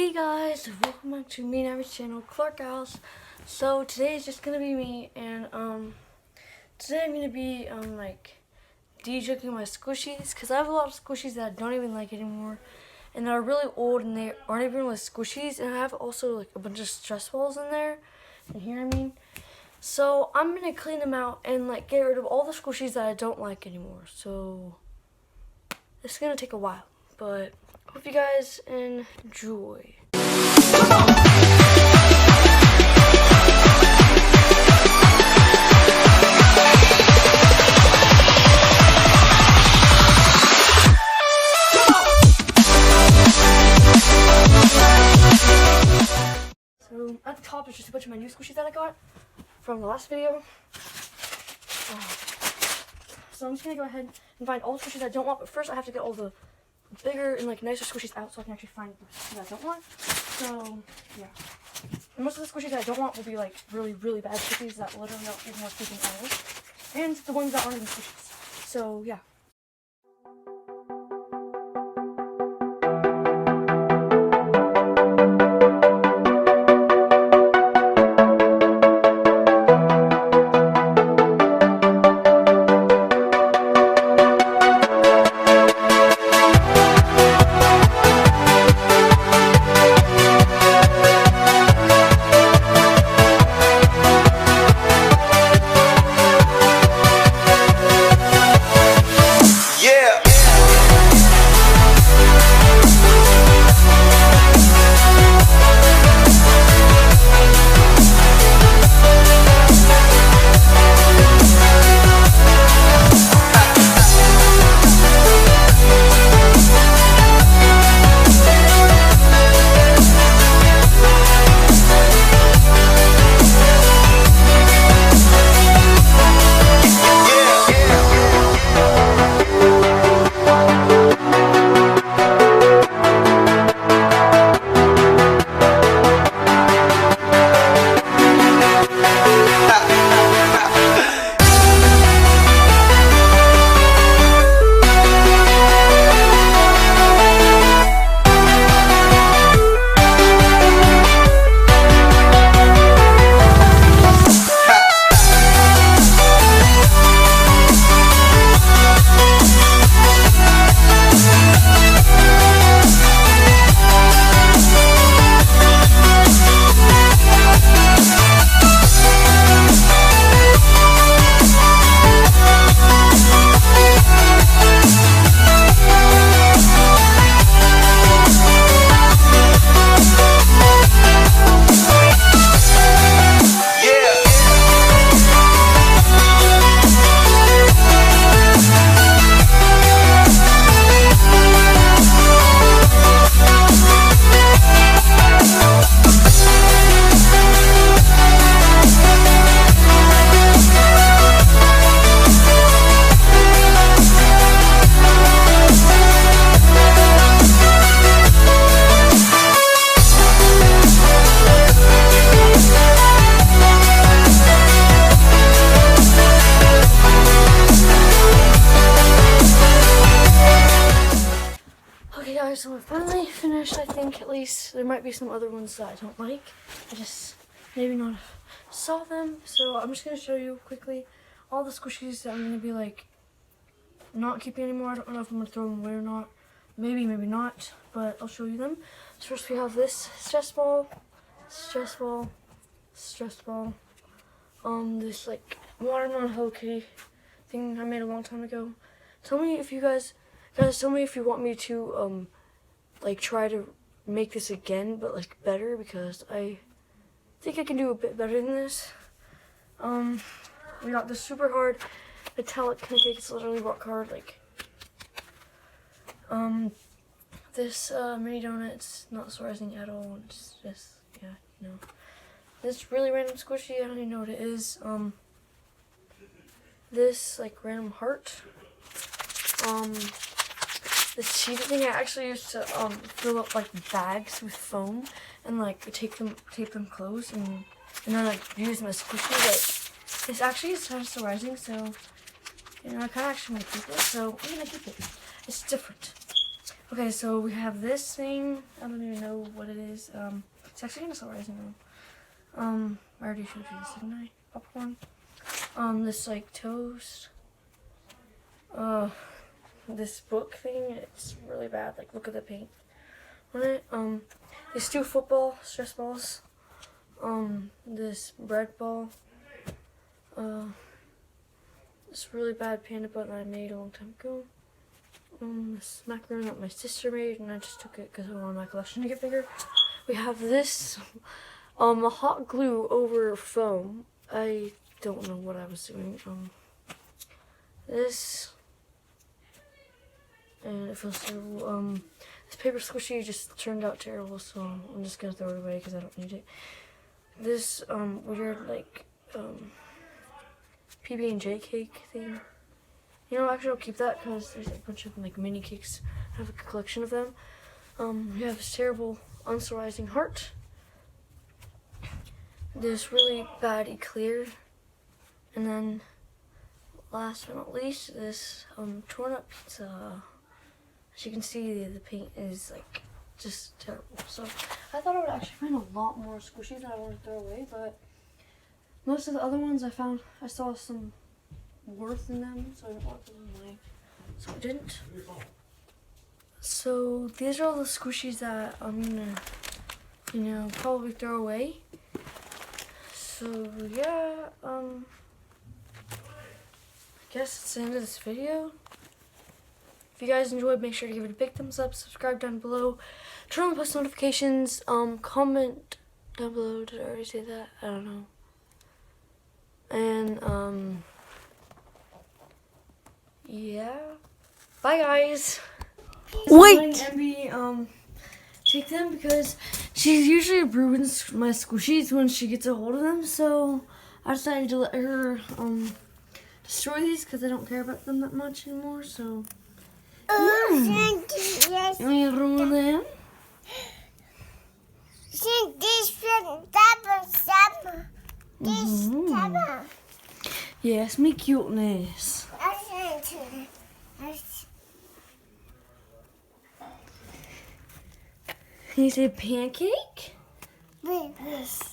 Hey guys, welcome back to me and Abby's channel, Clark House. So today is just gonna be me, and today I'm gonna be like de-joking my squishies, because I have a lot of squishies that I don't even like anymore, and they're really old and they aren't even really squishies, and I have also like a bunch of stress balls in there, and here I mean. So I'm gonna clean them out and like get rid of all the squishies that I don't like anymore. So it's gonna take a while, but hope you guys enjoy. So at the top is just a bunch of my new squishies that I got from the last video. So I'm just gonna go ahead and find all the squishies I don't want, but first I have to get all the bigger and like nicer squishies out so I can actually find the squishies I don't want. So yeah, and most of the squishies that I don't want will be like really bad squishies that literally don't even worth keeping out, and the ones that aren't even squishies. So yeah. So we're finally finished, I think, at least. There might be some other ones that I don't like. I just maybe not saw them. So I'm just going to show you quickly all the squishies that I'm going to be like not keeping anymore. I don't know if I'm going to throw them away or not. Maybe, maybe not, but I'll show you them. So first we have this stress ball, this like watermelon Hello Kitty thing I made a long time ago. Tell me if you guys tell me if you want me to like try to make this again, but like better, because I think I can do a bit better than this. We got this super hard metallic pancake. It's literally rock hard. Like this mini donut's not surprising at all. It's just, yeah, no. This really random squishy, I don't even know what it is. This like random heart. This cheese thing I actually used to fill up like bags with foam and like tape them closed and then like use them as squishy. Like it's actually surprising, so you know I kind of actually want to keep it. So I'm gonna keep it. It's different. Okay, so we have this thing. I don't even know what it is. It's actually kind of surprising though. I already showed you this, didn't I? Popcorn. This like toast. This book thing. It's really bad. Like, look at the paint on it. These 2 football stress balls. This bread ball. This really bad panda button I made a long time ago. This macaroon that my sister made, and I just took it because I wanted my collection to get bigger. We have this, a hot glue over foam. I don't know what I was doing. This, and it feels terrible. This paper squishy just turned out terrible, so I'm just gonna throw it away because I don't need it. This weird like PB&J cake thing. You know, actually I'll keep that because there's a bunch of like mini cakes. I have a collection of them. We have this terrible unsolarizing heart. This really bad eclair. And then last but not least, this torn up pizza. As you can see, the paint is like just terrible. So I thought I would actually find a lot more squishies that I wanted to throw away, but most of the other ones I saw some worth in them, so I didn't want them away. So I didn't. So these are all the squishies that I'm gonna, you know, probably throw away. So yeah, I guess it's the end of this video. If you guys enjoyed, make sure to give it a big thumbs up, subscribe down below, turn on post notifications, comment down below. Did I already say that? I don't know. And yeah. Bye guys. Wait! Embey, take them because she usually ruins my squishies when she gets a hold of them, so I decided to let her destroy these because I don't care about them that much anymore, so Yes. you want to ruin them? Yes, me cuteness. Can you say pancake? Yes.